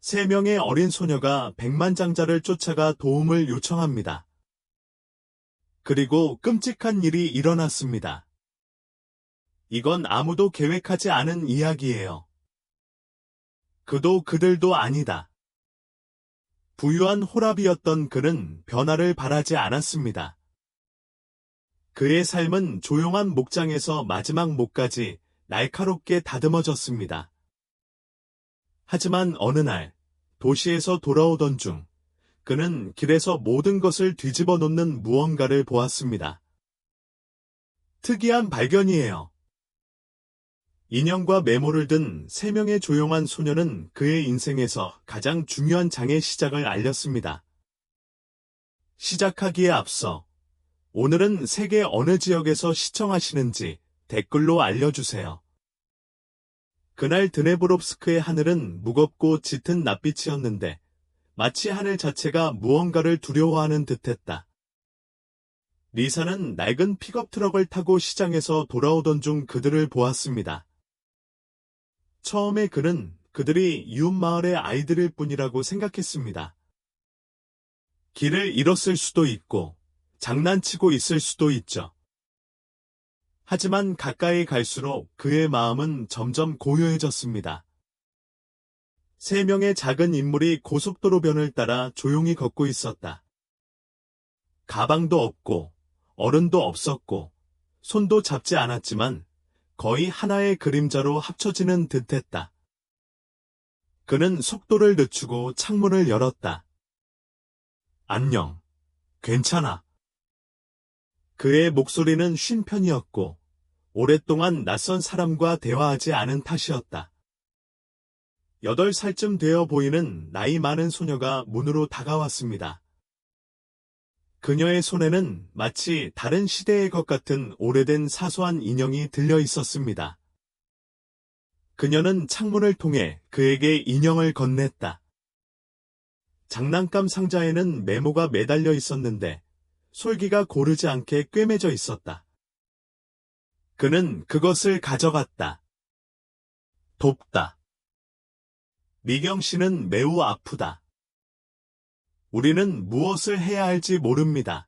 3명의 어린 소녀가 백만장자를 쫓아가 도움을 요청합니다. 그리고 끔찍한 일이 일어났습니다. 이건 아무도 계획하지 않은 이야기예요. 그도 그들도 아니다. 부유한 호랍이었던 그는 변화를 바라지 않았습니다. 그의 삶은 조용한 목장에서 마지막 목까지 날카롭게 다듬어졌습니다. 하지만 어느 날 도시에서 돌아오던 중 그는 길에서 모든 것을 뒤집어 놓는 무언가를 보았습니다. 특이한 발견이에요. 인형과 메모를 든 3명의 조용한 소녀는 그의 인생에서 가장 중요한 장의 시작을 알렸습니다. 시작하기에 앞서 오늘은 세계 어느 지역에서 시청하시는지 댓글로 알려주세요. 그날 드네브롭스크의 하늘은 무겁고 짙은 낯빛이었는데 마치 하늘 자체가 무언가를 두려워하는 듯했다. 리사는 낡은 픽업 트럭을 타고 시장에서 돌아오던 중 그들을 보았습니다. 처음에 그는 그들이 이웃마을의 아이들일 뿐이라고 생각했습니다. 길을 잃었을 수도 있고 장난치고 있을 수도 있죠. 하지만 가까이 갈수록 그의 마음은 점점 고요해졌습니다. 3명의 작은 인물이 고속도로변을 따라 조용히 걷고 있었다. 가방도 없고 어른도 없었고 손도 잡지 않았지만 거의 하나의 그림자로 합쳐지는 듯했다. 그는 속도를 늦추고 창문을 열었다. 안녕. 괜찮아. 그의 목소리는 쉰 편이었고 오랫동안 낯선 사람과 대화하지 않은 탓이었다. 8살쯤 되어 보이는 나이 많은 소녀가 문으로 다가왔습니다. 그녀의 손에는 마치 다른 시대의 것 같은 오래된 사소한 인형이 들려 있었습니다. 그녀는 창문을 통해 그에게 인형을 건넸다. 장난감 상자에는 메모가 매달려 있었는데 솔기가 고르지 않게 꿰매져 있었다. 그는 그것을 가져갔다. 돕다. 미경 씨는 매우 아프다. 우리는 무엇을 해야 할지 모릅니다.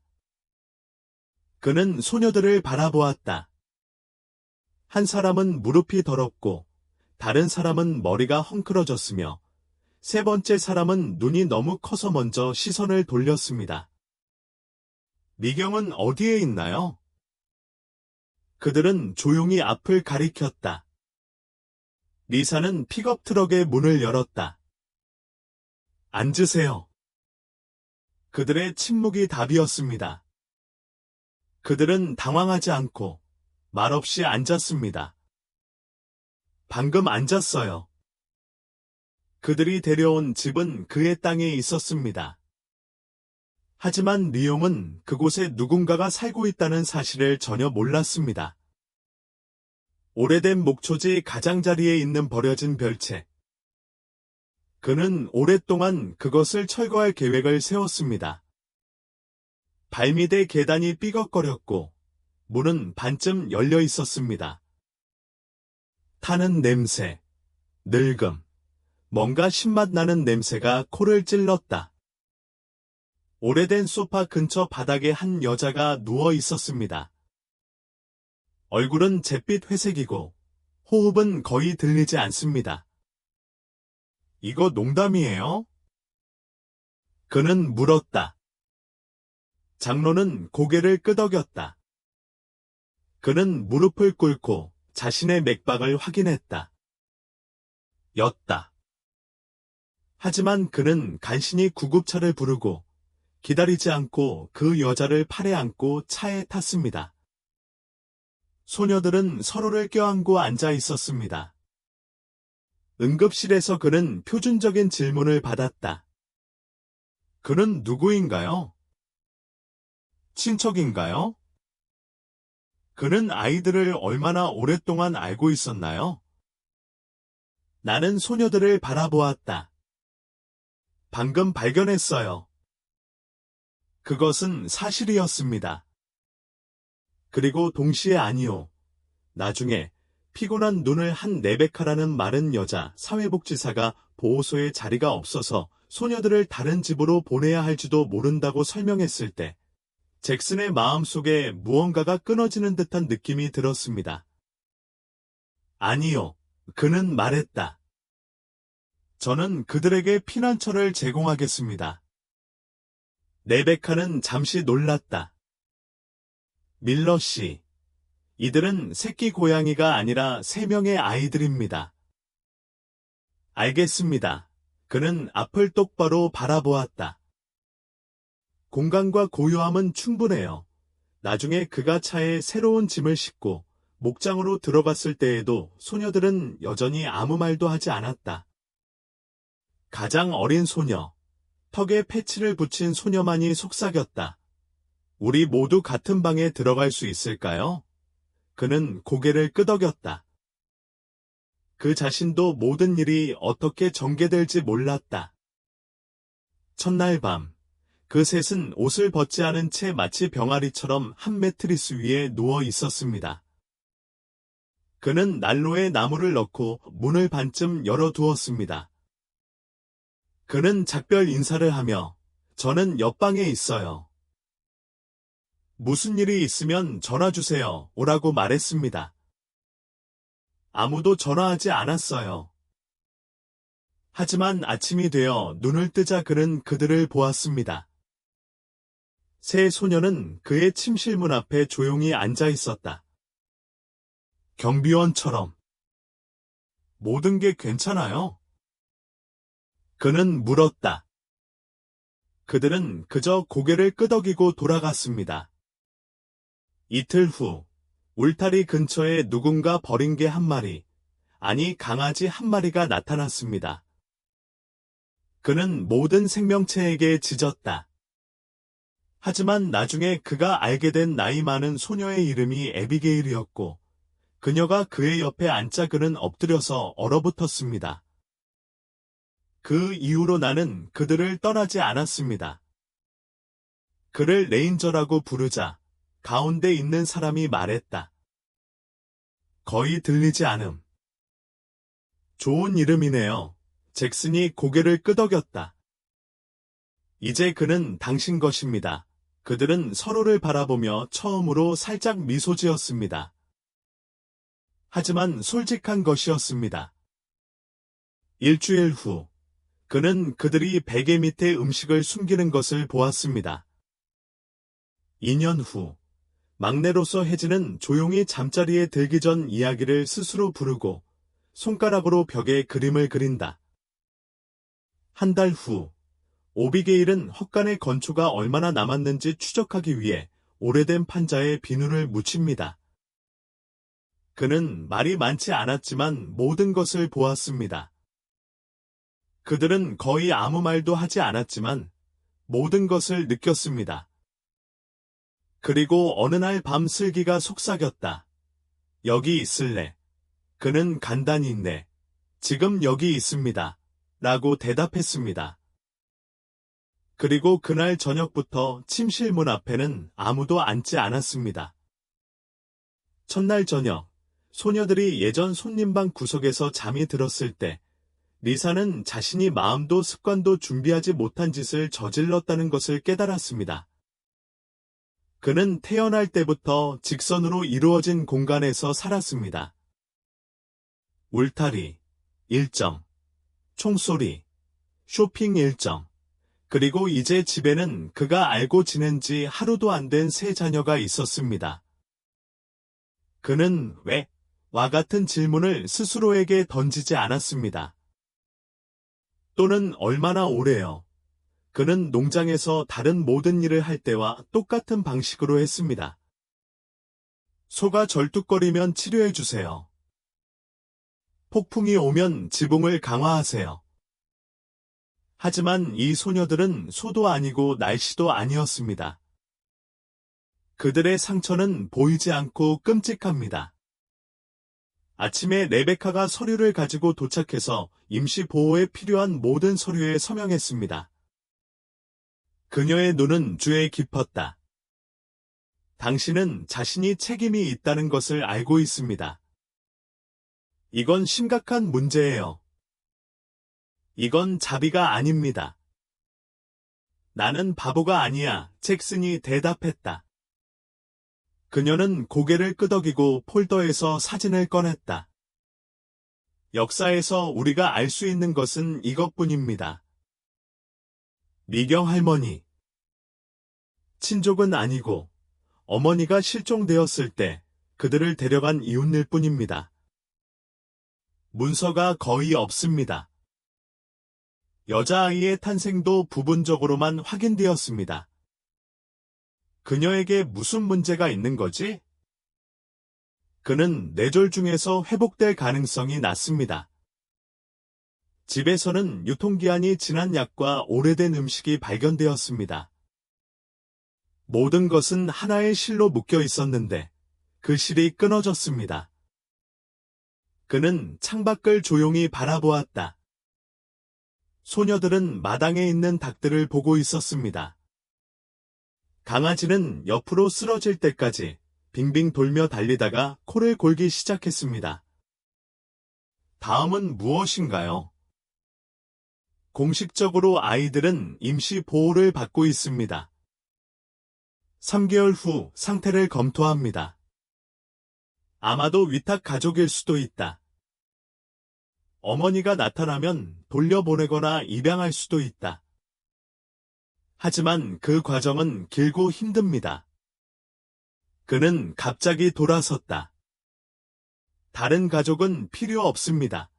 그는 소녀들을 바라보았다. 한 사람은 무릎이 더럽고 다른 사람은 머리가 헝클어졌으며 3번째 사람은 눈이 너무 커서 먼저 시선을 돌렸습니다. 미경은 어디에 있나요? 그들은 조용히 앞을 가리켰다. 리사는 픽업 트럭의 문을 열었다. 앉으세요. 그들의 침묵이 답이었습니다. 그들은 당황하지 않고 말없이 앉았습니다. 방금 앉았어요. 그들이 데려온 집은 그의 땅에 있었습니다. 하지만 리옹은 그곳에 누군가가 살고 있다는 사실을 전혀 몰랐습니다. 오래된 목초지 가장자리에 있는 버려진 별채. 그는 오랫동안 그것을 철거할 계획을 세웠습니다. 발밑의 계단이 삐걱거렸고 문은 반쯤 열려 있었습니다. 타는 냄새, 늙음, 뭔가 신맛 나는 냄새가 코를 찔렀다. 오래된 소파 근처 바닥에 한 여자가 누워 있었습니다. 얼굴은 잿빛 회색이고 호흡은 거의 들리지 않습니다. 이거 농담이에요? 그는 물었다. 장로는 고개를 끄덕였다. 그는 무릎을 꿇고 자신의 맥박을 확인했다. 였다. 하지만 그는 간신히 구급차를 부르고 기다리지 않고 그 여자를 팔에 안고 차에 탔습니다. 소녀들은 서로를 껴안고 앉아 있었습니다. 응급실에서 그는 표준적인 질문을 받았다. 그는 누구인가요? 친척인가요? 그는 아이들을 얼마나 오랫동안 알고 있었나요? 나는 소녀들을 바라보았다. 방금 발견했어요. 그것은 사실이었습니다. 그리고 동시에 아니요. 나중에 피곤한 눈을 한 레베카라는 마른 여자 사회복지사가 보호소에 자리가 없어서 소녀들을 다른 집으로 보내야 할지도 모른다고 설명했을 때 잭슨의 마음속에 무언가가 끊어지는 듯한 느낌이 들었습니다. 아니요, 그는 말했다. 저는 그들에게 피난처를 제공하겠습니다. 레베카는 잠시 놀랐다. 밀러 씨, 이들은 새끼 고양이가 아니라 3명의 아이들입니다. 알겠습니다. 그는 앞을 똑바로 바라보았다. 공간과 고요함은 충분해요. 나중에 그가 차에 새로운 짐을 싣고 목장으로 들어갔을 때에도 소녀들은 여전히 아무 말도 하지 않았다. 가장 어린 소녀, 턱에 패치를 붙인 소녀만이 속삭였다. 우리 모두 같은 방에 들어갈 수 있을까요? 그는 고개를 끄덕였다. 그 자신도 모든 일이 어떻게 전개될지 몰랐다. 첫날 밤, 그 셋은 옷을 벗지 않은 채 마치 병아리처럼 한 매트리스 위에 누워 있었습니다. 그는 난로에 나무를 넣고 문을 반쯤 열어두었습니다. 그는 작별 인사를 하며 저는 옆방에 있어요. 무슨 일이 있으면 전화 주세요. 오라고 말했습니다. 아무도 전화하지 않았어요. 하지만 아침이 되어 눈을 뜨자 그는 그들을 보았습니다. 새 소녀는 그의 침실문 앞에 조용히 앉아 있었다. 경비원처럼. 모든 게 괜찮아요? 그는 물었다. 그들은 그저 고개를 끄덕이고 돌아갔습니다. 이틀 후, 울타리 근처에 누군가 버린 개 한 마리, 아니 강아지 한 마리가 나타났습니다. 그는 모든 생명체에게 짖었다. 하지만 나중에 그가 알게 된 나이 많은 소녀의 이름이 에비게일이었고, 그녀가 그의 옆에 앉자 그는 엎드려서 얼어붙었습니다. 그 이후로 나는 그들을 떠나지 않았습니다. 그를 레인저라고 부르자 가운데 있는 사람이 말했다. 거의 들리지 않음. 좋은 이름이네요. 잭슨이 고개를 끄덕였다. 이제 그는 당신 것입니다. 그들은 서로를 바라보며 처음으로 살짝 미소 지었습니다. 하지만 솔직한 것이었습니다. 일주일 후, 그는 그들이 베개 밑에 음식을 숨기는 것을 보았습니다. 2년 후, 막내로서 혜진은 조용히 잠자리에 들기 전 이야기를 스스로 부르고 손가락으로 벽에 그림을 그린다. 한 달 후, 오비게일은 헛간의 건초가 얼마나 남았는지 추적하기 위해 오래된 판자에 비누를 묻힙니다. 그는 말이 많지 않았지만 모든 것을 보았습니다. 그들은 거의 아무 말도 하지 않았지만 모든 것을 느꼈습니다. 그리고 어느 날 밤 슬기가 속삭였다. 여기 있을래? 그는 간단히 네. 지금 여기 있습니다. 라고 대답했습니다. 그리고 그날 저녁부터 침실 문 앞에는 아무도 앉지 않았습니다. 첫날 저녁, 소녀들이 예전 손님방 구석에서 잠이 들었을 때 리사는 자신이 마음도 습관도 준비하지 못한 짓을 저질렀다는 것을 깨달았습니다. 그는 태어날 때부터 직선으로 이루어진 공간에서 살았습니다. 울타리, 일정, 총소리, 쇼핑 일정, 그리고 이제 집에는 그가 알고 지낸 지 하루도 안 된 세 자녀가 있었습니다. 그는 왜? 와 같은 질문을 스스로에게 던지지 않았습니다. 또는 얼마나 오래요. 그는 농장에서 다른 모든 일을 할 때와 똑같은 방식으로 했습니다. 소가 절뚝거리면 치료해주세요. 폭풍이 오면 지붕을 강화하세요. 하지만 이 소녀들은 소도 아니고 날씨도 아니었습니다. 그들의 상처는 보이지 않고 끔찍합니다. 아침에 레베카가 서류를 가지고 도착해서 임시 보호에 필요한 모든 서류에 서명했습니다. 그녀의 눈은 주에 깊었다. 당신은 자신이 책임이 있다는 것을 알고 있습니다. 이건 심각한 문제예요. 이건 자비가 아닙니다. 나는 바보가 아니야, 잭슨이 대답했다. 그녀는 고개를 끄덕이고 폴더에서 사진을 꺼냈다. 역사에서 우리가 알 수 있는 것은 이것뿐입니다. 미경 할머니. 친족은 아니고 어머니가 실종되었을 때 그들을 데려간 이웃일 뿐입니다. 문서가 거의 없습니다. 여자아이의 탄생도 부분적으로만 확인되었습니다. 그녀에게 무슨 문제가 있는 거지? 그는 뇌졸 중에서 회복될 가능성이 낮습니다. 집에서는 유통기한이 지난 약과 오래된 음식이 발견되었습니다. 모든 것은 하나의 실로 묶여 있었는데 그 실이 끊어졌습니다. 그는 창밖을 조용히 바라보았다. 소녀들은 마당에 있는 닭들을 보고 있었습니다. 강아지는 옆으로 쓰러질 때까지 빙빙 돌며 달리다가 코를 골기 시작했습니다. 다음은 무엇인가요? 공식적으로 아이들은 임시 보호를 받고 있습니다. 3개월 후 상태를 검토합니다. 아마도 위탁 가족일 수도 있다. 어머니가 나타나면 돌려보내거나 입양할 수도 있다. 하지만 그 과정은 길고 힘듭니다. 그는 갑자기 돌아섰다. 다른 가족은 필요 없습니다.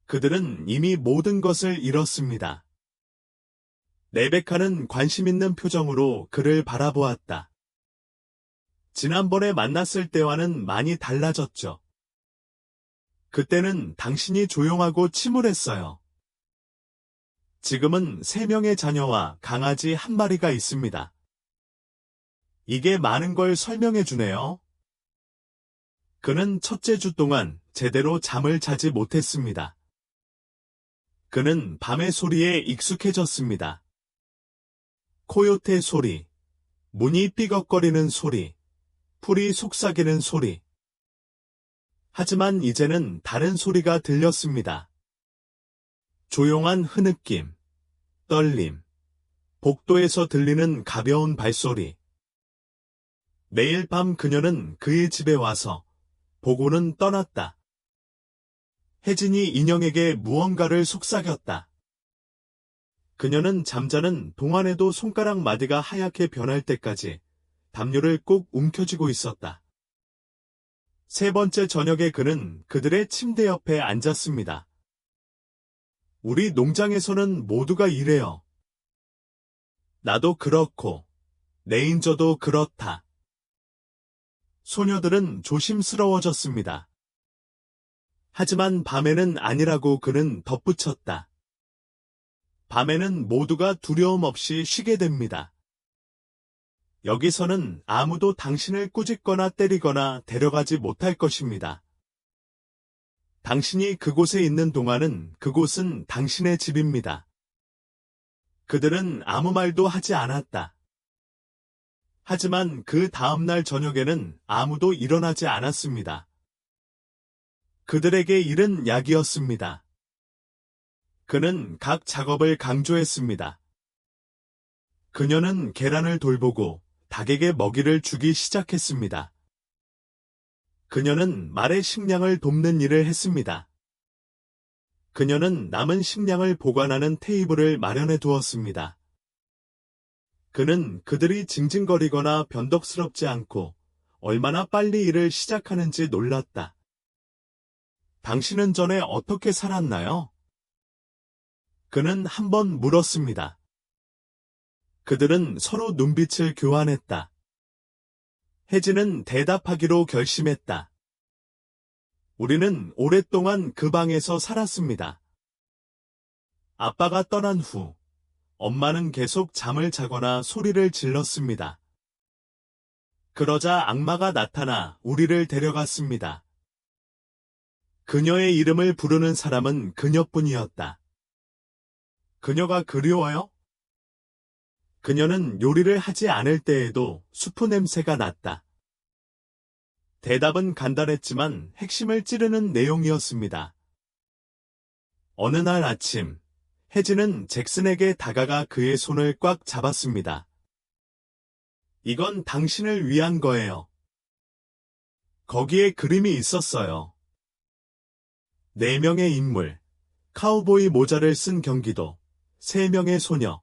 그들은 이미 모든 것을 잃었습니다. 레베카는 관심 있는 표정으로 그를 바라보았다. 지난번에 만났을 때와는 많이 달라졌죠. 그때는 당신이 조용하고 침울했어요. 지금은 3명의 자녀와 강아지 1마리가 있습니다. 이게 많은 걸 설명해 주네요. 그는 첫째 주 동안 제대로 잠을 자지 못했습니다. 그는 밤의 소리에 익숙해졌습니다. 코요테 소리, 문이 삐걱거리는 소리, 풀이 속삭이는 소리. 하지만 이제는 다른 소리가 들렸습니다. 조용한 흐느낌, 떨림, 복도에서 들리는 가벼운 발소리. 매일 밤 그녀는 그의 집에 와서 보고는 떠났다. 혜진이 인형에게 무언가를 속삭였다. 그녀는 잠자는 동안에도 손가락 마디가 하얗게 변할 때까지 담요를 꼭 움켜쥐고 있었다. 3번째 저녁에 그는 그들의 침대 옆에 앉았습니다. 우리 농장에서는 모두가 이래요. 나도 그렇고, 레인저도 그렇다. 소녀들은 조심스러워졌습니다. 하지만 밤에는 아니라고 그는 덧붙였다. 밤에는 모두가 두려움 없이 쉬게 됩니다. 여기서는 아무도 당신을 꾸짖거나 때리거나 데려가지 못할 것입니다. 당신이 그곳에 있는 동안은 그곳은 당신의 집입니다. 그들은 아무 말도 하지 않았다. 하지만 그 다음날 저녁에는 아무도 일어나지 않았습니다. 그들에게 일은 약이었습니다. 그는 각 작업을 강조했습니다. 그녀는 계란을 돌보고 닭에게 먹이를 주기 시작했습니다. 그녀는 말의 식량을 돕는 일을 했습니다. 그녀는 남은 식량을 보관하는 테이블을 마련해 두었습니다. 그는 그들이 징징거리거나 변덕스럽지 않고 얼마나 빨리 일을 시작하는지 놀랐다. 당신은 전에 어떻게 살았나요? 그는 한 번 물었습니다. 그들은 서로 눈빛을 교환했다. 혜진은 대답하기로 결심했다. 우리는 오랫동안 그 방에서 살았습니다. 아빠가 떠난 후 엄마는 계속 잠을 자거나 소리를 질렀습니다. 그러자 악마가 나타나 우리를 데려갔습니다. 그녀의 이름을 부르는 사람은 그녀뿐이었다. 그녀가 그리워요? 그녀는 요리를 하지 않을 때에도 수프 냄새가 났다. 대답은 간단했지만 핵심을 찌르는 내용이었습니다. 어느 날 아침, 혜진은 잭슨에게 다가가 그의 손을 꽉 잡았습니다. 이건 당신을 위한 거예요. 거기에 그림이 있었어요. 4명의 인물, 카우보이 모자를 쓴 경기도, 3명의 소녀,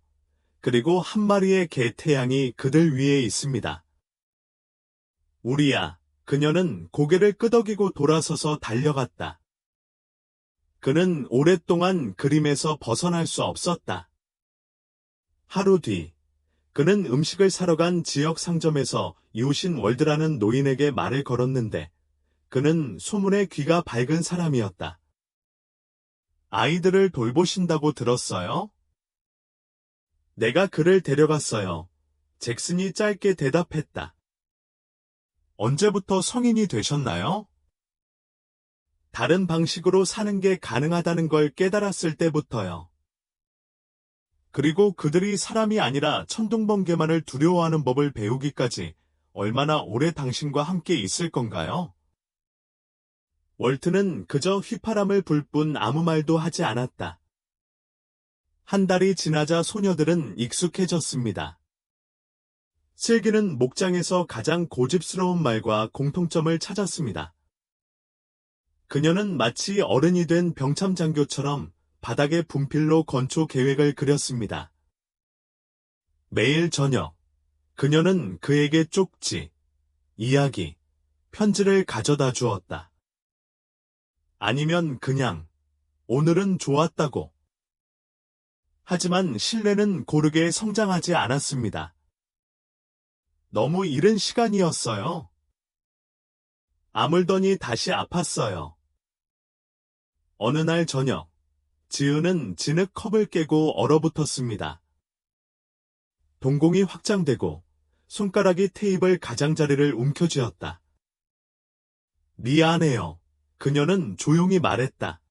그리고 한 마리의 개 태양이 그들 위에 있습니다. 우리야, 그녀는 고개를 끄덕이고 돌아서서 달려갔다. 그는 오랫동안 그림에서 벗어날 수 없었다. 하루 뒤, 그는 음식을 사러 간 지역 상점에서 이웃인 월드라는 노인에게 말을 걸었는데, 그는 소문에 귀가 밝은 사람이었다. 아이들을 돌보신다고 들었어요? 내가 그를 데려갔어요. 잭슨이 짧게 대답했다. 언제부터 성인이 되셨나요? 다른 방식으로 사는 게 가능하다는 걸 깨달았을 때부터요. 그리고 그들이 사람이 아니라 천둥번개만을 두려워하는 법을 배우기까지 얼마나 오래 당신과 함께 있을 건가요? 월트는 그저 휘파람을 불 뿐 아무 말도 하지 않았다. 한 달이 지나자 소녀들은 익숙해졌습니다. 슬기는 목장에서 가장 고집스러운 말과 공통점을 찾았습니다. 그녀는 마치 어른이 된 병참장교처럼 바닥에 분필로 건초 계획을 그렸습니다. 매일 저녁, 그녀는 그에게 쪽지, 이야기, 편지를 가져다 주었다. 아니면 그냥, 오늘은 좋았다고. 하지만 신뢰는 고르게 성장하지 않았습니다. 너무 이른 시간이었어요. 아물더니 다시 아팠어요. 어느 날 저녁, 지은은 진흙 컵을 깨고 얼어붙었습니다. 동공이 확장되고 손가락이 테이블 가장자리를 움켜쥐었다. 미안해요. 그녀는 조용히 말했다.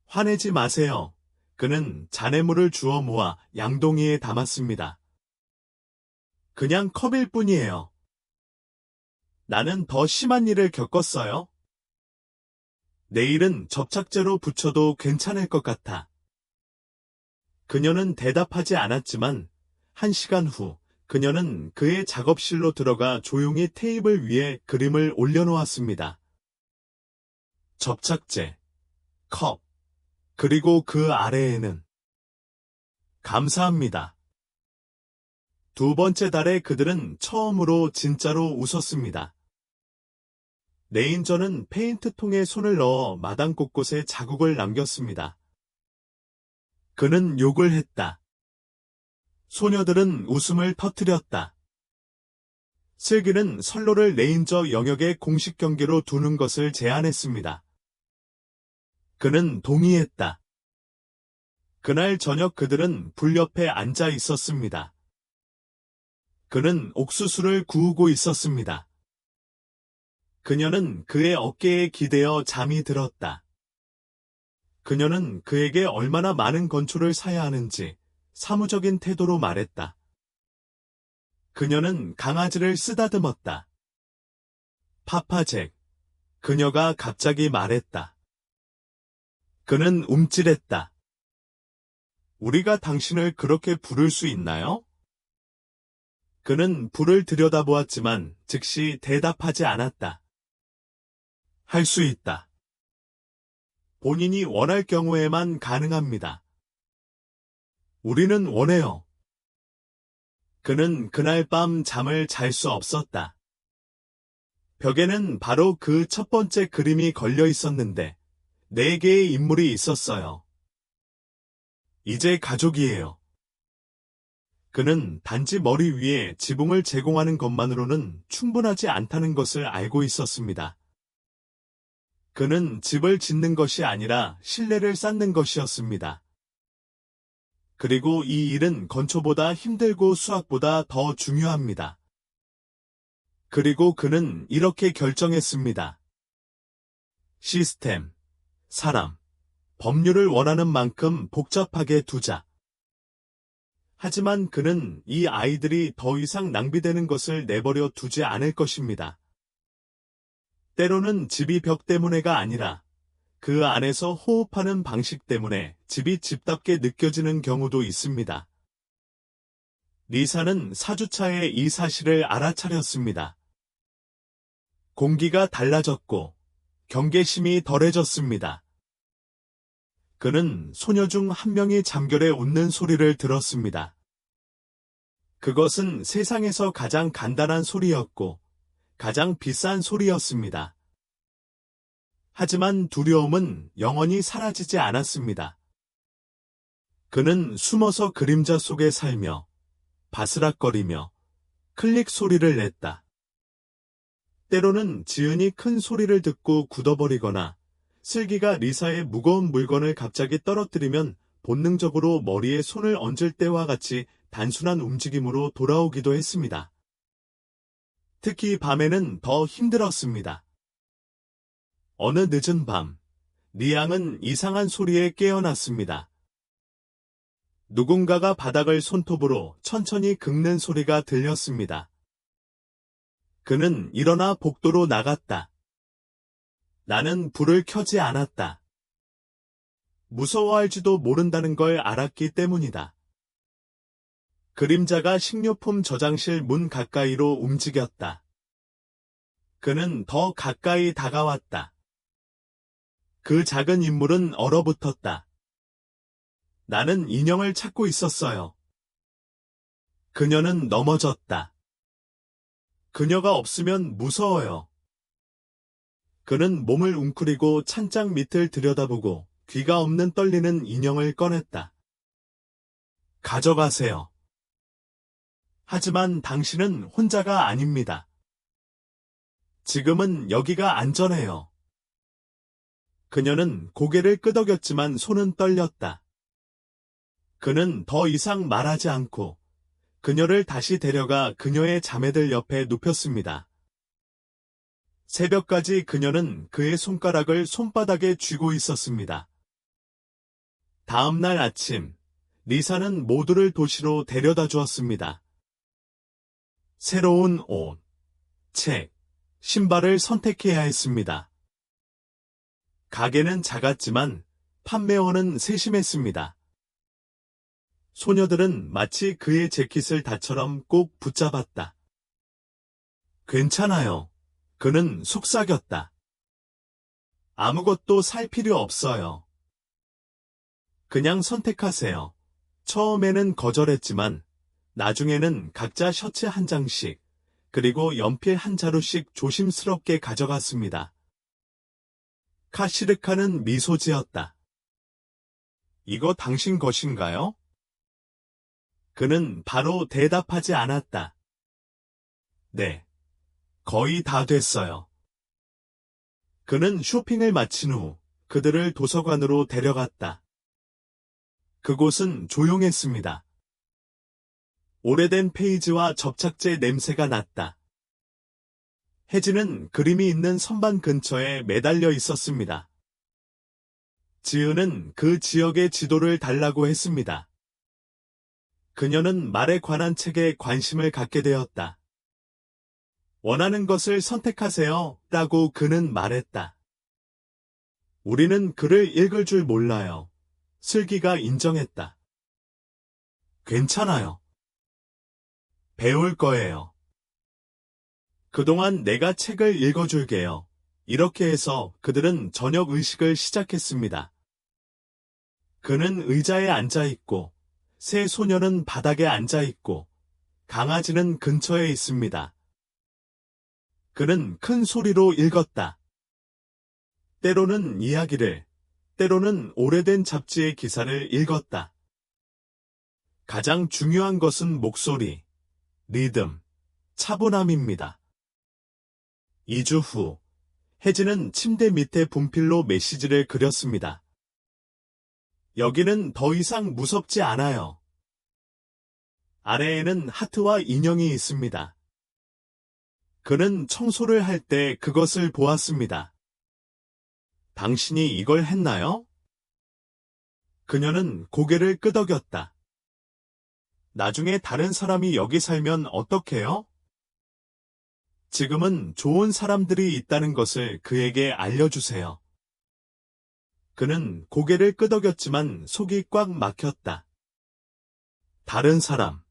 화내지 마세요. 그는 잔해물을 주워 모아 양동이에 담았습니다. 그냥 컵일 뿐이에요. 나는 더 심한 일을 겪었어요. 내일은 접착제로 붙여도 괜찮을 것 같아. 그녀는 대답하지 않았지만 1시간 후 그녀는 그의 작업실로 들어가 조용히 테이블 위에 그림을 올려놓았습니다. 접착제, 컵, 그리고 그 아래에는 감사합니다. 두 번째 달에 그들은 처음으로 진짜로 웃었습니다. 레인저는 페인트통에 손을 넣어 마당 곳곳에 자국을 남겼습니다. 그는 욕을 했다. 소녀들은 웃음을 터뜨렸다. 슬기는 선로를 레인저 영역의 공식 경계로 두는 것을 제안했습니다. 그는 동의했다. 그날 저녁 그들은 불 옆에 앉아 있었습니다. 그는 옥수수를 구우고 있었습니다. 그녀는 그의 어깨에 기대어 잠이 들었다. 그녀는 그에게 얼마나 많은 건초를 사야 하는지 사무적인 태도로 말했다. 그녀는 강아지를 쓰다듬었다. 파파잭, 그녀가 갑자기 말했다. 그는 움찔했다. 우리가 당신을 그렇게 부를 수 있나요? 그는 불을 들여다보았지만 즉시 대답하지 않았다. 할 수 있다. 본인이 원할 경우에만 가능합니다. 우리는 원해요. 그는 그날 밤 잠을 잘 수 없었다. 벽에는 바로 그 첫 번째 그림이 걸려 있었는데 4개의 인물이 있었어요. 이제 가족이에요. 그는 단지 머리 위에 지붕을 제공하는 것만으로는 충분하지 않다는 것을 알고 있었습니다. 그는 집을 짓는 것이 아니라 신뢰를 쌓는 것이었습니다. 그리고 이 일은 건초보다 힘들고 수학보다 더 중요합니다. 그리고 그는 이렇게 결정했습니다. 시스템, 사람, 법률을 원하는 만큼 복잡하게 두자. 하지만 그는 이 아이들이 더 이상 낭비되는 것을 내버려 두지 않을 것입니다. 때로는 집이 벽 때문에가 아니라 그 안에서 호흡하는 방식 때문에 집이 집답게 느껴지는 경우도 있습니다. 리사는 4주차에 이 사실을 알아차렸습니다. 공기가 달라졌고 경계심이 덜해졌습니다. 그는 소녀 중 한 명이 잠결에 웃는 소리를 들었습니다. 그것은 세상에서 가장 간단한 소리였고 가장 비싼 소리였습니다. 하지만 두려움은 영원히 사라지지 않았습니다. 그는 숨어서 그림자 속에 살며 바스락거리며 클릭 소리를 냈다. 때로는 지은이 큰 소리를 듣고 굳어버리거나 슬기가 리사의 무거운 물건을 갑자기 떨어뜨리면 본능적으로 머리에 손을 얹을 때와 같이 단순한 움직임으로 돌아오기도 했습니다. 특히 밤에는 더 힘들었습니다. 어느 늦은 밤, 리앙은 이상한 소리에 깨어났습니다. 누군가가 바닥을 손톱으로 천천히 긁는 소리가 들렸습니다. 그는 일어나 복도로 나갔다. 나는 불을 켜지 않았다. 무서워할지도 모른다는 걸 알았기 때문이다. 그림자가 식료품 저장실 문 가까이로 움직였다. 그는 더 가까이 다가왔다. 그 작은 인물은 얼어붙었다. 나는 인형을 찾고 있었어요. 그녀는 넘어졌다. 그녀가 없으면 무서워요. 그는 몸을 웅크리고 찬장 밑을 들여다보고 귀가 없는 떨리는 인형을 꺼냈다. 가져가세요. 하지만 당신은 혼자가 아닙니다. 지금은 여기가 안전해요. 그녀는 고개를 끄덕였지만 손은 떨렸다. 그는 더 이상 말하지 않고 그녀를 다시 데려가 그녀의 자매들 옆에 눕혔습니다. 새벽까지 그녀는 그의 손가락을 손바닥에 쥐고 있었습니다. 다음 날 아침, 리사는 모두를 도시로 데려다 주었습니다. 새로운 옷, 책, 신발을 선택해야 했습니다. 가게는 작았지만 판매원은 세심했습니다. 소녀들은 마치 그의 재킷을 다처럼 꼭 붙잡았다. 괜찮아요. 그는 속삭였다. 아무것도 살 필요 없어요. 그냥 선택하세요. 처음에는 거절했지만 나중에는 각자 셔츠 한 장씩 그리고 연필 한 자루씩 조심스럽게 가져갔습니다. 카시르카는 미소 지었다. 이거 당신 것인가요? 그는 바로 대답하지 않았다. 네. 거의 다 됐어요. 그는 쇼핑을 마친 후 그들을 도서관으로 데려갔다. 그곳은 조용했습니다. 오래된 페이지와 접착제 냄새가 났다. 혜진은 그림이 있는 선반 근처에 매달려 있었습니다. 지은은 그 지역의 지도를 달라고 했습니다. 그녀는 말에 관한 책에 관심을 갖게 되었다. 원하는 것을 선택하세요. 라고 그는 말했다. 우리는 글을 읽을 줄 몰라요. 슬기가 인정했다. 괜찮아요. 배울 거예요. 그동안 내가 책을 읽어줄게요. 이렇게 해서 그들은 저녁 의식을 시작했습니다. 그는 의자에 앉아있고, 새 소녀는 바닥에 앉아있고, 강아지는 근처에 있습니다. 그는 큰 소리로 읽었다. 때로는 이야기를, 때로는 오래된 잡지의 기사를 읽었다. 가장 중요한 것은 목소리, 리듬, 차분함입니다. 2주 후, 혜진은 침대 밑에 분필로 메시지를 그렸습니다. 여기는 더 이상 무섭지 않아요. 아래에는 하트와 인형이 있습니다. 그는 청소를 할 때 그것을 보았습니다. 당신이 이걸 했나요? 그녀는 고개를 끄덕였다. 나중에 다른 사람이 여기 살면 어떡해요? 지금은 좋은 사람들이 있다는 것을 그에게 알려주세요. 그는 고개를 끄덕였지만 속이 꽉 막혔다. 다른 사람.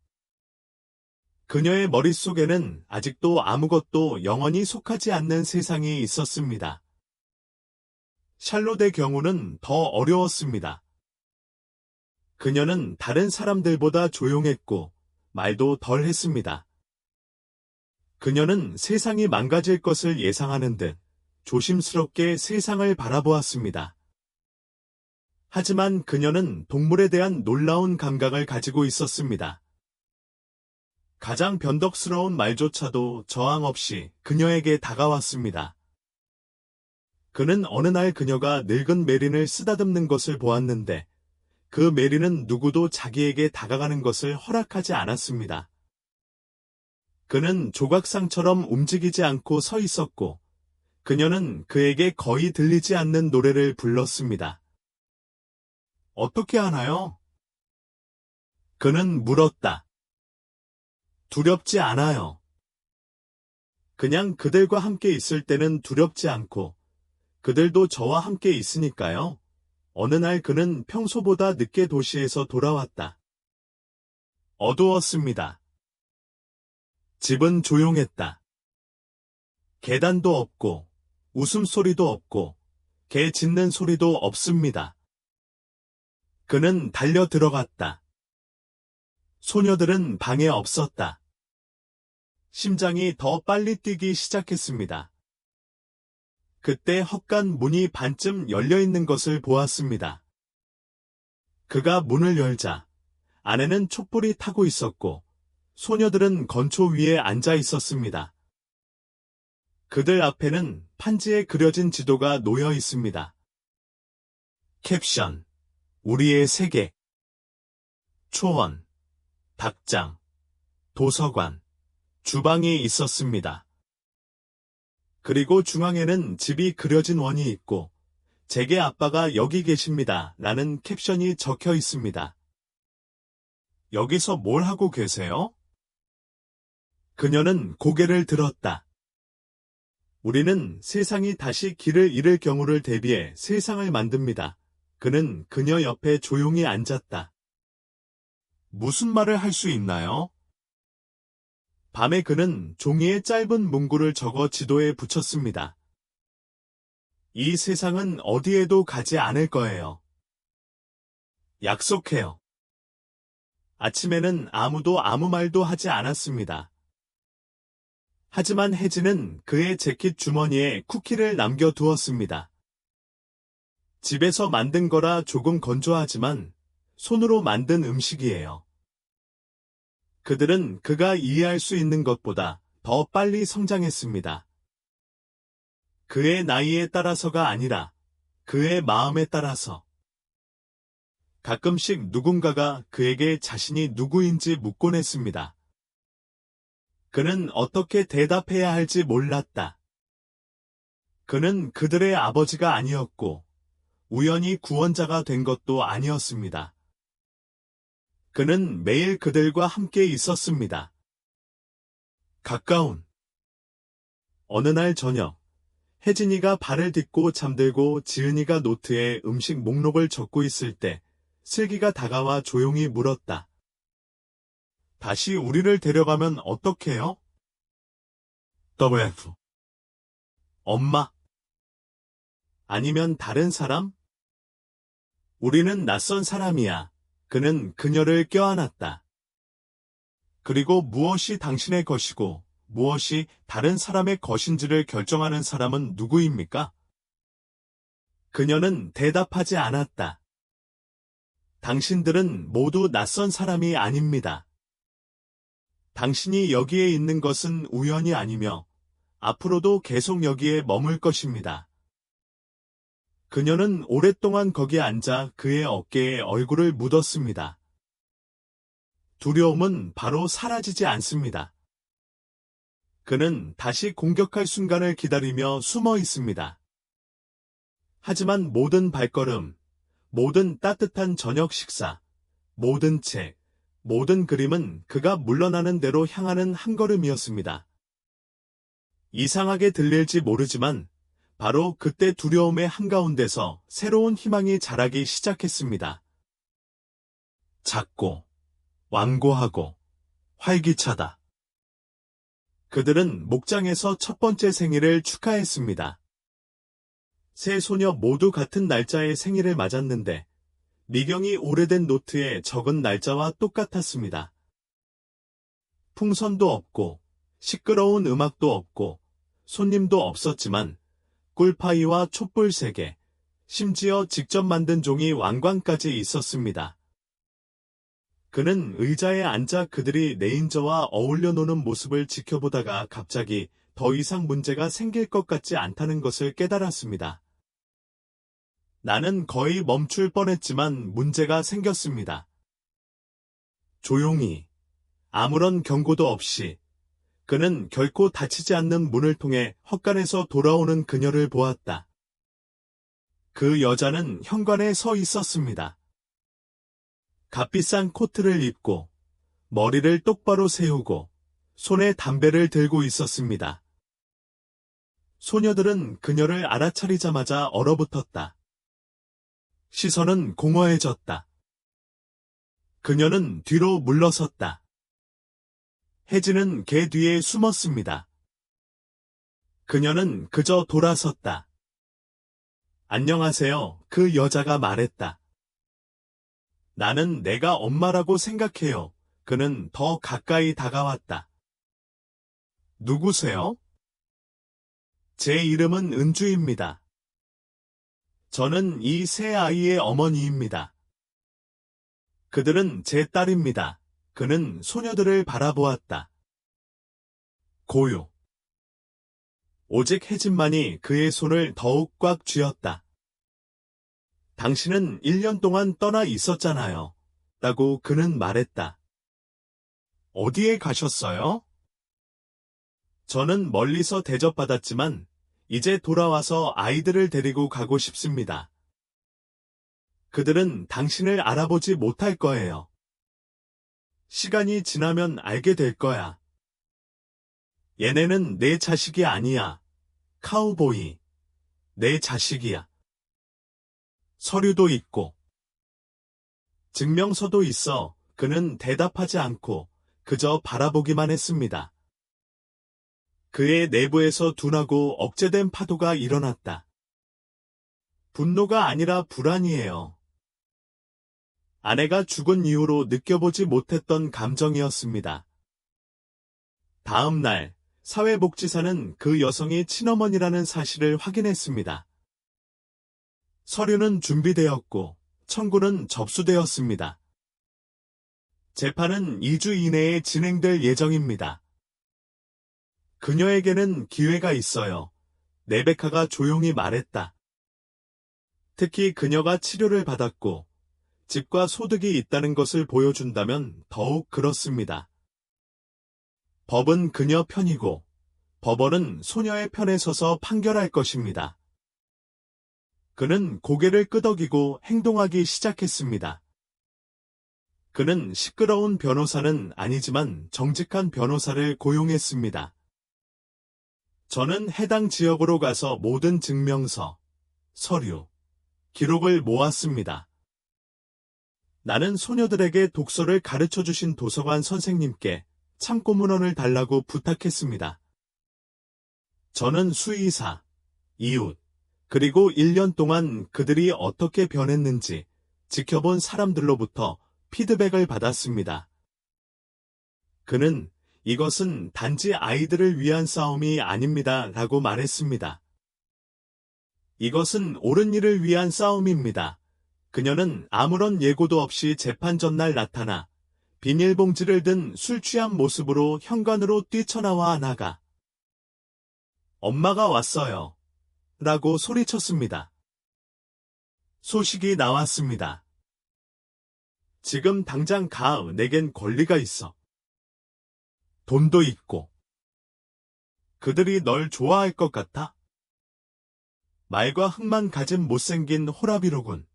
그녀의 머릿속에는 아직도 아무것도 영원히 속하지 않는 세상이 있었습니다. 샬롯의 경우는 더 어려웠습니다. 그녀는 다른 사람들보다 조용했고 말도 덜 했습니다. 그녀는 세상이 망가질 것을 예상하는 듯 조심스럽게 세상을 바라보았습니다. 하지만 그녀는 동물에 대한 놀라운 감각을 가지고 있었습니다. 가장 변덕스러운 말조차도 저항 없이 그녀에게 다가왔습니다. 그는 어느 날 그녀가 늙은 메린을 쓰다듬는 것을 보았는데 그 메린은 누구도 자기에게 다가가는 것을 허락하지 않았습니다. 그는 조각상처럼 움직이지 않고 서 있었고 그녀는 그에게 거의 들리지 않는 노래를 불렀습니다. 어떻게 하나요? 그는 물었다. 두렵지 않아요. 그냥 그들과 함께 있을 때는 두렵지 않고 그들도 저와 함께 있으니까요. 어느 날 그는 평소보다 늦게 도시에서 돌아왔다. 어두웠습니다. 집은 조용했다. 계단도 없고 웃음소리도 없고 개 짖는 소리도 없습니다. 그는 달려 들어갔다. 소녀들은 방에 없었다. 심장이 더 빨리 뛰기 시작했습니다. 그때 헛간 문이 반쯤 열려있는 것을 보았습니다. 그가 문을 열자 안에는 촛불이 타고 있었고 소녀들은 건초 위에 앉아 있었습니다. 그들 앞에는 판지에 그려진 지도가 놓여 있습니다. 캡션: 우리의 세계. 초원, 닭장, 도서관, 주방이 있었습니다. 그리고 중앙에는 집이 그려진 원이 있고 제게 아빠가 여기 계십니다 라는 캡션이 적혀 있습니다. 여기서 뭘 하고 계세요? 그녀는 고개를 들었다. 우리는 세상이 다시 길을 잃을 경우를 대비해 세상을 만듭니다. 그는 그녀 옆에 조용히 앉았다. 무슨 말을 할 수 있나요? 밤에 그는 종이에 짧은 문구를 적어 지도에 붙였습니다. 이 세상은 어디에도 가지 않을 거예요. 약속해요. 아침에는 아무도 아무 말도 하지 않았습니다. 하지만 혜진은 그의 재킷 주머니에 쿠키를 남겨두었습니다. 집에서 만든 거라 조금 건조하지만 손으로 만든 음식이에요. 그들은 그가 이해할 수 있는 것보다 더 빨리 성장했습니다. 그의 나이에 따라서가 아니라 그의 마음에 따라서. 가끔씩 누군가가 그에게 자신이 누구인지 묻곤 했습니다. 그는 어떻게 대답해야 할지 몰랐다. 그는 그들의 아버지가 아니었고 우연히 구원자가 된 것도 아니었습니다. 그는 매일 그들과 함께 있었습니다. 가까운. 어느 날 저녁, 혜진이가 발을 딛고 잠들고 지은이가 노트에 음식 목록을 적고 있을 때 슬기가 다가와 조용히 물었다. 다시 우리를 데려가면 어떡해요? WF. 엄마. 아니면 다른 사람? 우리는 낯선 사람이야. 그는 그녀를 껴안았다. 그리고 무엇이 당신의 것이고 무엇이 다른 사람의 것인지를 결정하는 사람은 누구입니까? 그녀는 대답하지 않았다. 당신들은 모두 낯선 사람이 아닙니다. 당신이 여기에 있는 것은 우연이 아니며 앞으로도 계속 여기에 머물 것입니다. 그녀는 오랫동안 거기 앉아 그의 어깨에 얼굴을 묻었습니다. 두려움은 바로 사라지지 않습니다. 그는 다시 공격할 순간을 기다리며 숨어 있습니다. 하지만 모든 발걸음, 모든 따뜻한 저녁 식사, 모든 책, 모든 그림은 그가 물러나는 대로 향하는 한 걸음이었습니다. 이상하게 들릴지 모르지만 바로 그때 두려움의 한가운데서 새로운 희망이 자라기 시작했습니다. 작고, 완고하고, 활기차다. 그들은 목장에서 첫 번째 생일을 축하했습니다. 세 소녀 모두 같은 날짜의 생일을 맞았는데 미경이 오래된 노트에 적은 날짜와 똑같았습니다. 풍선도 없고 시끄러운 음악도 없고 손님도 없었지만 꿀파이와 촛불 3개, 심지어 직접 만든 종이 왕관까지 있었습니다. 그는 의자에 앉아 그들이 레인저와 어울려 노는 모습을 지켜보다가 갑자기 더 이상 문제가 생길 것 같지 않다는 것을 깨달았습니다. 나는 거의 멈출 뻔했지만 문제가 생겼습니다. 조용히, 아무런 경고도 없이 그는 결코 닫히지 않는 문을 통해 헛간에서 돌아오는 그녀를 보았다. 그 여자는 현관에 서 있었습니다. 값비싼 코트를 입고 머리를 똑바로 세우고 손에 담배를 들고 있었습니다. 소녀들은 그녀를 알아차리자마자 얼어붙었다. 시선은 공허해졌다. 그녀는 뒤로 물러섰다. 혜진은 개 뒤에 숨었습니다. 그녀는 그저 돌아섰다. 안녕하세요, 그 여자가 말했다. 나는 내가 엄마라고 생각해요. 그는 더 가까이 다가왔다. 누구세요? 제 이름은 은주입니다. 저는 이 세 아이의 어머니입니다. 그들은 제 딸입니다. 그는 소녀들을 바라보았다. 고요. 오직 혜진만이 그의 손을 더욱 꽉 쥐었다. 당신은 1년 동안 떠나 있었잖아요. 라고 그는 말했다. 어디에 가셨어요? 저는 멀리서 대접받았지만 이제 돌아와서 아이들을 데리고 가고 싶습니다. 그들은 당신을 알아보지 못할 거예요. 시간이 지나면 알게 될 거야. 얘네는 내 자식이 아니야. 카우보이. 내 자식이야. 서류도 있고 증명서도 있어. 그는 대답하지 않고 그저 바라보기만 했습니다. 그의 내부에서 둔하고 억제된 파도가 일어났다. 분노가 아니라 불안이에요. 아내가 죽은 이후로 느껴보지 못했던 감정이었습니다. 다음 날 사회복지사는 그 여성이 친어머니라는 사실을 확인했습니다. 서류는 준비되었고 청구는 접수되었습니다. 재판은 2주 이내에 진행될 예정입니다. 그녀에게는 기회가 있어요. 레베카가 조용히 말했다. 특히 그녀가 치료를 받았고 집과 소득이 있다는 것을 보여준다면 더욱 그렇습니다. 법은 그녀 편이고 법원은 소녀의 편에 서서 판결할 것입니다. 그는 고개를 끄덕이고 행동하기 시작했습니다. 그는 시끄러운 변호사는 아니지만 정직한 변호사를 고용했습니다. 저는 해당 지역으로 가서 모든 증명서, 서류, 기록을 모았습니다. 나는 소녀들에게 독서를 가르쳐 주신 도서관 선생님께 참고문헌을 달라고 부탁했습니다. 저는 수의사, 이웃, 그리고 1년 동안 그들이 어떻게 변했는지 지켜본 사람들로부터 피드백을 받았습니다. 그는 이것은 단지 아이들을 위한 싸움이 아닙니다 라고 말했습니다. 이것은 옳은 일을 위한 싸움입니다. 그녀는 아무런 예고도 없이 재판 전날 나타나 비닐봉지를 든 술 취한 모습으로 현관으로 뛰쳐나와 나가 엄마가 왔어요. 라고 소리쳤습니다. 소식이 나왔습니다. 지금 당장 가. 내겐 권리가 있어. 돈도 있고. 그들이 널 좋아할 것 같아? 말과 흙만 가진 못생긴 호라비로군.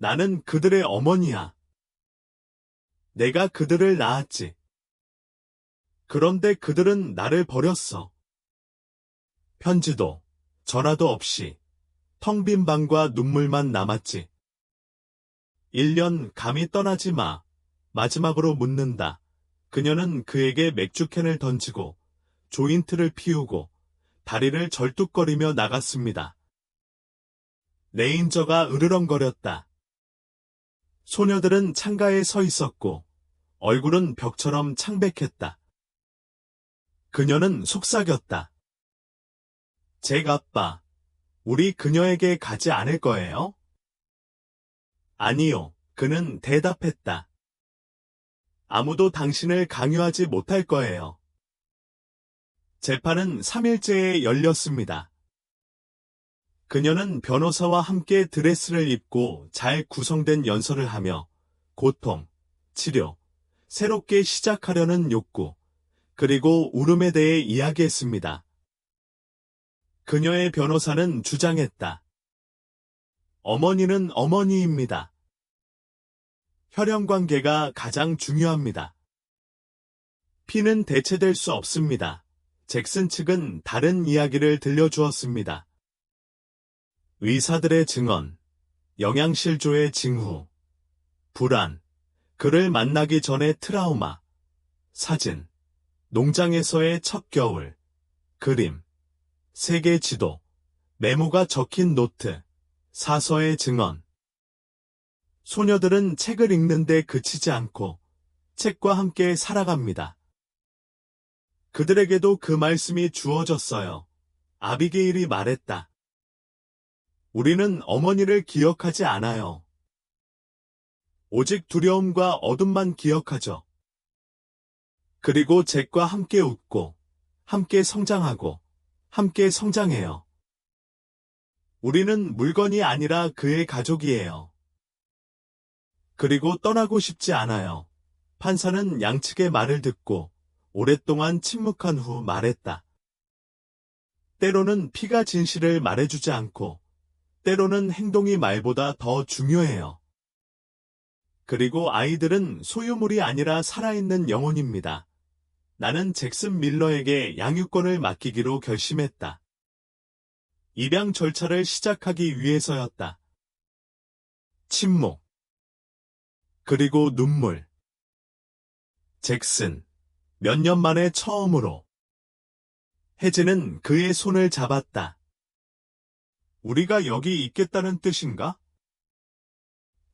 나는 그들의 어머니야. 내가 그들을 낳았지. 그런데 그들은 나를 버렸어. 편지도, 전화도 없이 텅 빈 방과 눈물만 남았지. 1년 감히 떠나지 마. 마지막으로 묻는다. 그녀는 그에게 맥주캔을 던지고 조인트를 피우고 다리를 절뚝거리며 나갔습니다. 레인저가 으르렁거렸다. 소녀들은 창가에 서 있었고 얼굴은 벽처럼 창백했다. 그녀는 속삭였다. 잭 아빠, 우리 그녀에게 가지 않을 거예요? 아니요, 그는 대답했다. 아무도 당신을 강요하지 못할 거예요. 재판은 3일째에 열렸습니다. 그녀는 변호사와 함께 드레스를 입고 잘 구성된 연설을 하며 고통, 치료, 새롭게 시작하려는 욕구, 그리고 울음에 대해 이야기했습니다. 그녀의 변호사는 주장했다. 어머니는 어머니입니다. 혈연관계가 가장 중요합니다. 피는 대체될 수 없습니다. 잭슨 측은 다른 이야기를 들려주었습니다. 의사들의 증언, 영양실조의 징후, 불안, 그를 만나기 전의 트라우마, 사진, 농장에서의 첫 겨울, 그림, 세계 지도, 메모가 적힌 노트, 사서의 증언. 소녀들은 책을 읽는데 그치지 않고 책과 함께 살아갑니다. 그들에게도 그 말씀이 주어졌어요. 아비게일이 말했다. 우리는 어머니를 기억하지 않아요. 오직 두려움과 어둠만 기억하죠. 그리고 잭과 함께 웃고, 함께 성장하고, 함께 성장해요. 우리는 물건이 아니라 그의 가족이에요. 그리고 떠나고 싶지 않아요. 판사는 양측의 말을 듣고 오랫동안 침묵한 후 말했다. 때로는 피가 진실을 말해주지 않고, 때로는 행동이 말보다 더 중요해요. 그리고 아이들은 소유물이 아니라 살아있는 영혼입니다. 나는 잭슨 밀러에게 양육권을 맡기기로 결심했다. 입양 절차를 시작하기 위해서였다. 침묵. 그리고 눈물. 잭슨. 몇 년 만에 처음으로. 혜진은 그의 손을 잡았다. 우리가 여기 있겠다는 뜻인가?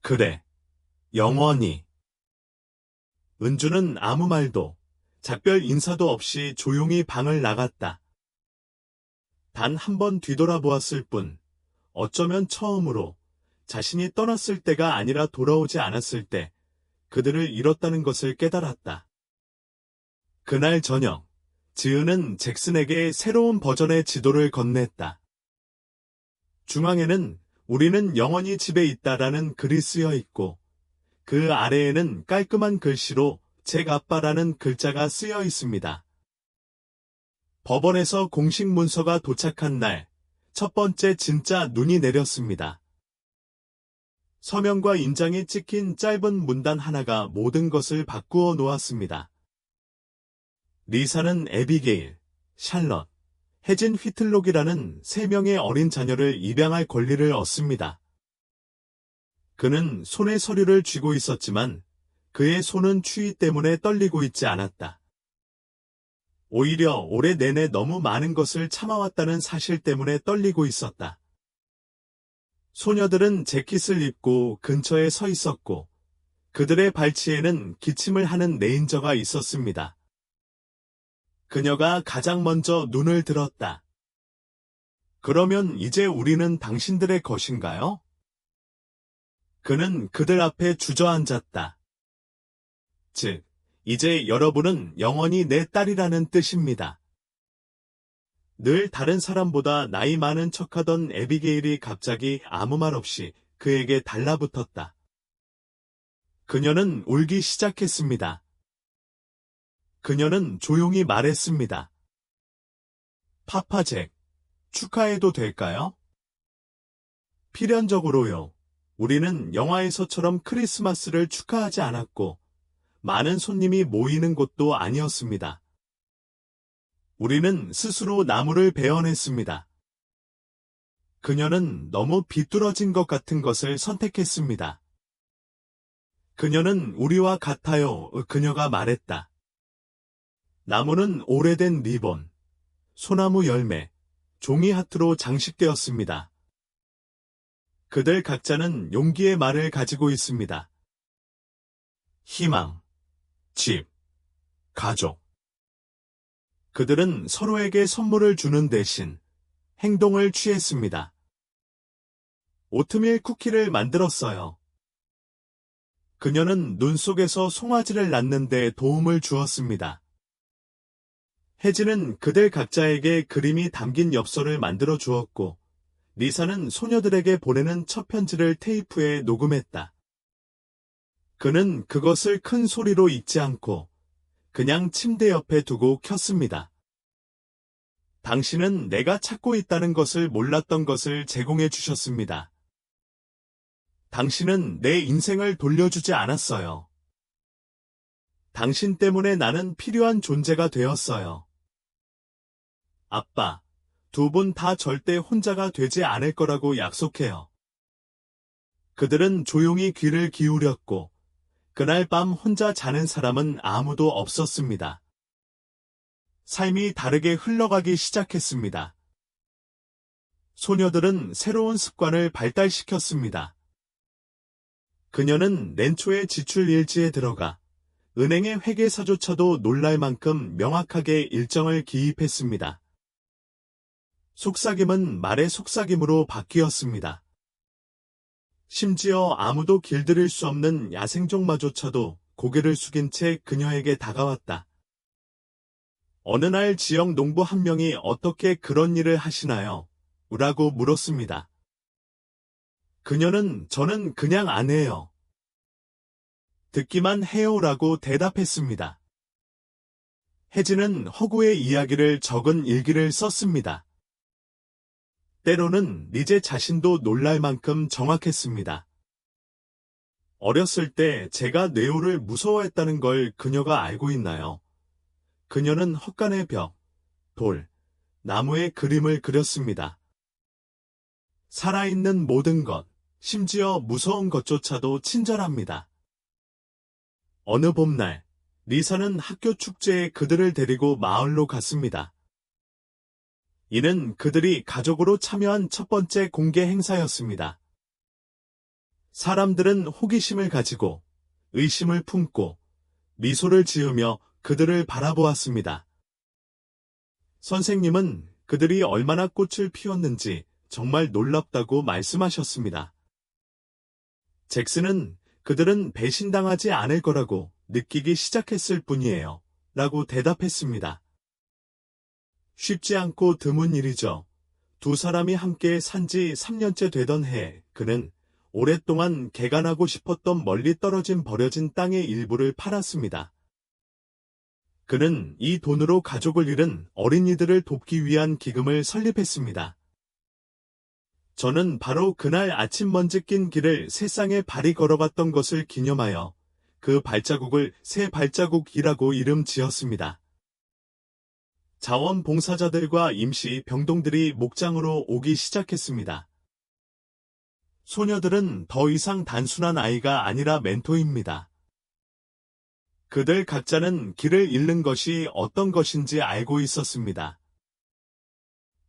그래. 영원히. 은주는 아무 말도, 작별 인사도 없이 조용히 방을 나갔다. 단 한 번 뒤돌아보았을 뿐, 어쩌면 처음으로 자신이 떠났을 때가 아니라 돌아오지 않았을 때 그들을 잃었다는 것을 깨달았다. 그날 저녁, 지은은 잭슨에게 새로운 버전의 지도를 건넸다. 중앙에는 우리는 영원히 집에 있다라는 글이 쓰여 있고, 그 아래에는 깔끔한 글씨로 잭 아빠라는 글자가 쓰여 있습니다. 법원에서 공식 문서가 도착한 날, 첫 번째 진짜 눈이 내렸습니다. 서명과 인장이 찍힌 짧은 문단 하나가 모든 것을 바꾸어 놓았습니다. 리사는 에비게일, 샬럿, 혜진 휘틀록이라는 3명의 어린 자녀를 입양할 권리를 얻습니다. 그는 손에 서류를 쥐고 있었지만 그의 손은 추위 때문에 떨리고 있지 않았다. 오히려 올해 내내 너무 많은 것을 참아왔다는 사실 때문에 떨리고 있었다. 소녀들은 재킷을 입고 근처에 서 있었고 그들의 발치에는 기침을 하는 레인저가 있었습니다. 그녀가 가장 먼저 눈을 들었다. 그러면 이제 우리는 당신들의 것인가요? 그는 그들 앞에 주저앉았다. 즉, 이제 여러분은 영원히 내 딸이라는 뜻입니다. 늘 다른 사람보다 나이 많은 척하던 에비게일이 갑자기 아무 말 없이 그에게 달라붙었다. 그녀는 울기 시작했습니다. 그녀는 조용히 말했습니다. 파파 잭, 축하해도 될까요? 필연적으로요. 우리는 영화에서처럼 크리스마스를 축하하지 않았고, 많은 손님이 모이는 곳도 아니었습니다. 우리는 스스로 나무를 베어냈습니다. 그녀는 너무 비뚤어진 것 같은 것을 선택했습니다. 그녀는 우리와 같아요. 그녀가 말했다. 나무는 오래된 리본, 소나무 열매, 종이 하트로 장식되었습니다. 그들 각자는 용기의 말을 가지고 있습니다. 희망, 집, 가족. 그들은 서로에게 선물을 주는 대신 행동을 취했습니다. 오트밀 쿠키를 만들었어요. 그녀는 눈 속에서 송아지를 낳는 데 도움을 주었습니다. 혜진은 그들 각자에게 그림이 담긴 엽서를 만들어 주었고, 리사는 소녀들에게 보내는 첫 편지를 테이프에 녹음했다. 그는 그것을 큰 소리로 읽지 않고 그냥 침대 옆에 두고 켰습니다. 당신은 내가 찾고 있다는 것을 몰랐던 것을 제공해 주셨습니다. 당신은 내 인생을 돌려주지 않았어요. 당신 때문에 나는 필요한 존재가 되었어요. 아빠, 두 분 다 절대 혼자가 되지 않을 거라고 약속해요. 그들은 조용히 귀를 기울였고, 그날 밤 혼자 자는 사람은 아무도 없었습니다. 삶이 다르게 흘러가기 시작했습니다. 소녀들은 새로운 습관을 발달시켰습니다. 그녀는 낸초의 지출 일지에 들어가 은행의 회계사조차도 놀랄 만큼 명확하게 일정을 기입했습니다. 속삭임은 말의 속삭임으로 바뀌었습니다. 심지어 아무도 길들일 수 없는 야생종마조차도 고개를 숙인 채 그녀에게 다가왔다. 어느 날 지역 농부 한 명이 어떻게 그런 일을 하시나요? 라고 물었습니다. 그녀는 저는 그냥 안 해요. 듣기만 해요라고 대답했습니다. 혜진은 허구의 이야기를 적은 일기를 썼습니다. 때로는 리제 자신도 놀랄 만큼 정확했습니다. 어렸을 때 제가 네오를 무서워했다는 걸 그녀가 알고 있나요? 그녀는 헛간의 벽, 돌, 나무의 그림을 그렸습니다. 살아있는 모든 것, 심지어 무서운 것조차도 친절합니다. 어느 봄날, 리사는 학교 축제에 그들을 데리고 마을로 갔습니다. 이는 그들이 가족으로 참여한 첫 번째 공개 행사였습니다. 사람들은 호기심을 가지고, 의심을 품고, 미소를 지으며 그들을 바라보았습니다. 선생님은 그들이 얼마나 꽃을 피웠는지 정말 놀랍다고 말씀하셨습니다. 잭슨은 그들은 배신당하지 않을 거라고 느끼기 시작했을 뿐이에요. 라고 대답했습니다. 쉽지 않고 드문 일이죠. 두 사람이 함께 산지 3년째 되던 해, 그는 오랫동안 개간하고 싶었던 멀리 떨어진 버려진 땅의 일부를 팔았습니다. 그는 이 돈으로 가족을 잃은 어린이들을 돕기 위한 기금을 설립했습니다. 저는 바로 그날 아침 먼지 낀 길을 세상에 발이 걸어갔던 것을 기념하여 그 발자국을 새 발자국이라고 이름 지었습니다. 자원봉사자들과 임시 병동들이 목장으로 오기 시작했습니다. 소녀들은 더 이상 단순한 아이가 아니라 멘토입니다. 그들 각자는 길을 잃는 것이 어떤 것인지 알고 있었습니다.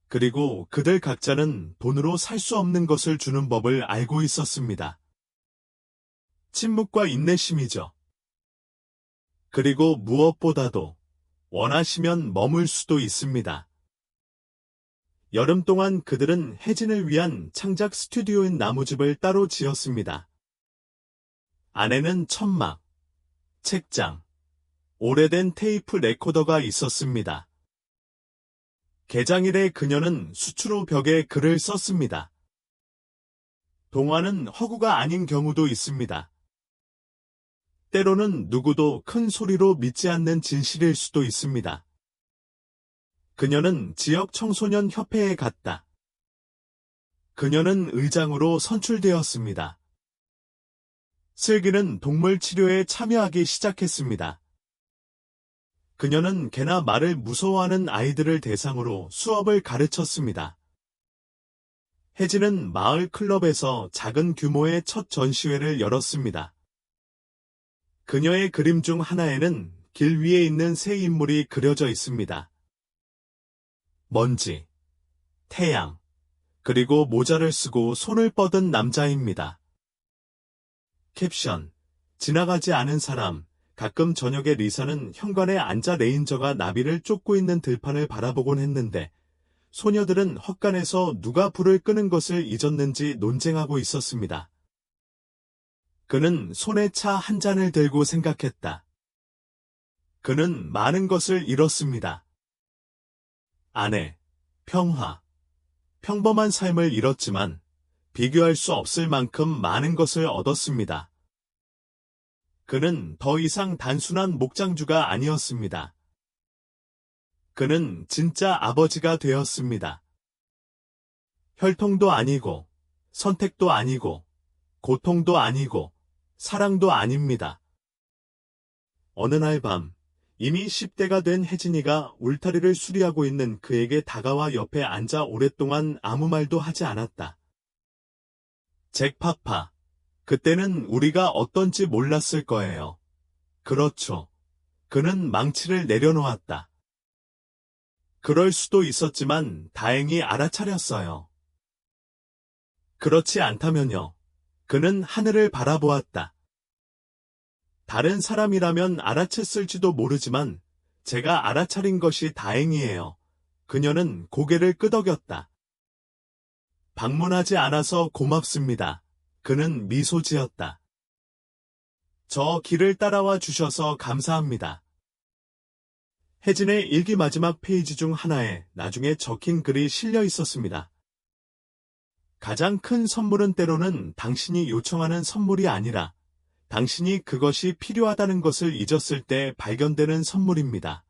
그리고 그들 각자는 돈으로 살 수 없는 것을 주는 법을 알고 있었습니다. 침묵과 인내심이죠. 그리고 무엇보다도 원하시면 머물 수도 있습니다. 여름 동안 그들은 혜진을 위한 창작 스튜디오인 나무집을 따로 지었습니다. 안에는 천막, 책장, 오래된 테이프 레코더가 있었습니다. 개장일에 그녀는 수치로 벽에 글을 썼습니다. 동화는 허구가 아닌 경우도 있습니다. 때로는 누구도 큰 소리로 믿지 않는 진실일 수도 있습니다. 그녀는 지역 청소년 협회에 갔다. 그녀는 의장으로 선출되었습니다. 슬기는 동물 치료에 참여하기 시작했습니다. 그녀는 개나 말을 무서워하는 아이들을 대상으로 수업을 가르쳤습니다. 혜진은 마을 클럽에서 작은 규모의 첫 전시회를 열었습니다. 그녀의 그림 중 하나에는 길 위에 있는 세 인물이 그려져 있습니다. 먼지, 태양, 그리고 모자를 쓰고 손을 뻗은 남자입니다. 캡션, 지나가지 않은 사람, 가끔 저녁에 리사는 현관에 앉아 레인저가 나비를 쫓고 있는 들판을 바라보곤 했는데 소녀들은 헛간에서 누가 불을 끄는 것을 잊었는지 논쟁하고 있었습니다. 그는 손에 차 한 잔을 들고 생각했다. 그는 많은 것을 잃었습니다. 아내, 평화, 평범한 삶을 잃었지만 비교할 수 없을 만큼 많은 것을 얻었습니다. 그는 더 이상 단순한 목장주가 아니었습니다. 그는 진짜 아버지가 되었습니다. 혈통도 아니고, 선택도 아니고, 고통도 아니고, 사랑도 아닙니다. 어느 날 밤, 이미 10대가 된 혜진이가 울타리를 수리하고 있는 그에게 다가와 옆에 앉아 오랫동안 아무 말도 하지 않았다. 잭 파파, 그때는 우리가 어떤지 몰랐을 거예요. 그렇죠. 그는 망치를 내려놓았다. 그럴 수도 있었지만 다행히 알아차렸어요. 그렇지 않다면요. 그는 하늘을 바라보았다. 다른 사람이라면 알아챘을지도 모르지만 제가 알아차린 것이 다행이에요. 그녀는 고개를 끄덕였다. 방문하지 않아서 고맙습니다. 그는 미소 지었다. 저 길을 따라와 주셔서 감사합니다. 혜진의 일기 마지막 페이지 중 하나에 나중에 적힌 글이 실려 있었습니다. 가장 큰 선물은 때로는 당신이 요청하는 선물이 아니라 당신이 그것이 필요하다는 것을 잊었을 때 발견되는 선물입니다.